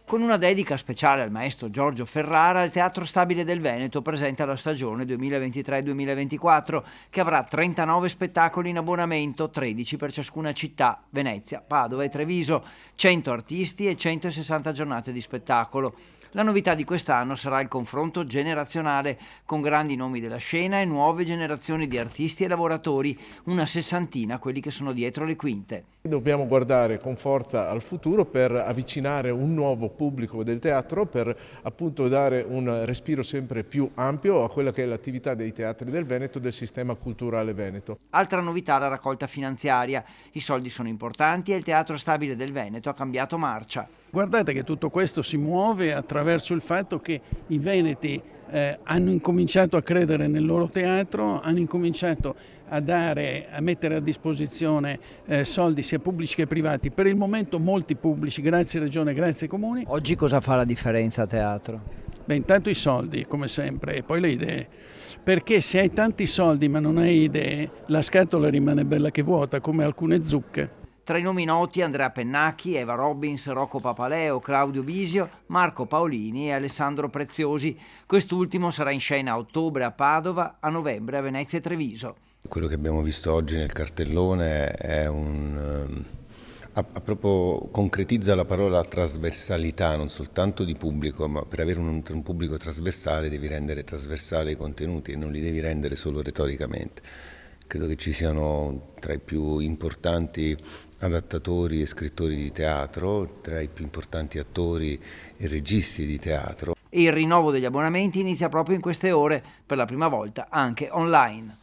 Con una dedica speciale al maestro Giorgio Ferrara, il Teatro Stabile del Veneto presenta la stagione 2023-2024, che avrà 39 spettacoli in abbonamento, 13 per ciascuna città, Venezia, Padova e Treviso, 100 artisti e 160 giornate di spettacolo. La novità di quest'anno sarà il confronto generazionale con grandi nomi della scena e nuove generazioni di artisti e lavoratori, una sessantina quelli che sono dietro le quinte. Dobbiamo guardare con forza al futuro per avvicinare un nuovo pubblico del teatro, per appunto dare un respiro sempre più ampio a quella che è l'attività dei teatri del Veneto, del sistema culturale veneto. Altra novità, la raccolta finanziaria. I soldi sono importanti e il Teatro Stabile del Veneto ha cambiato marcia. Guardate che tutto questo si muove attraverso il fatto che i veneti hanno incominciato a credere nel loro teatro, hanno incominciato a mettere a disposizione soldi sia pubblici che privati, per il momento molti pubblici, grazie Regione, grazie Comuni. Oggi cosa fa la differenza a teatro? Beh, intanto i soldi, come sempre, e poi le idee. Perché se hai tanti soldi ma non hai idee, la scatola rimane bella che vuota, come alcune zucche. Tra i nomi noti Andrea Pennacchi, Eva Robbins, Rocco Papaleo, Claudio Bisio, Marco Paolini e Alessandro Preziosi. Quest'ultimo sarà in scena a ottobre a Padova, a novembre a Venezia e Treviso. Quello che abbiamo visto oggi nel cartellone è proprio concretizza la parola trasversalità, non soltanto di pubblico, ma per avere un pubblico trasversale devi rendere trasversale i contenuti e non li devi rendere solo retoricamente. Credo che ci siano tra i più importanti adattatori e scrittori di teatro, tra i più importanti attori e registi di teatro. E il rinnovo degli abbonamenti inizia proprio in queste ore, per la prima volta anche online.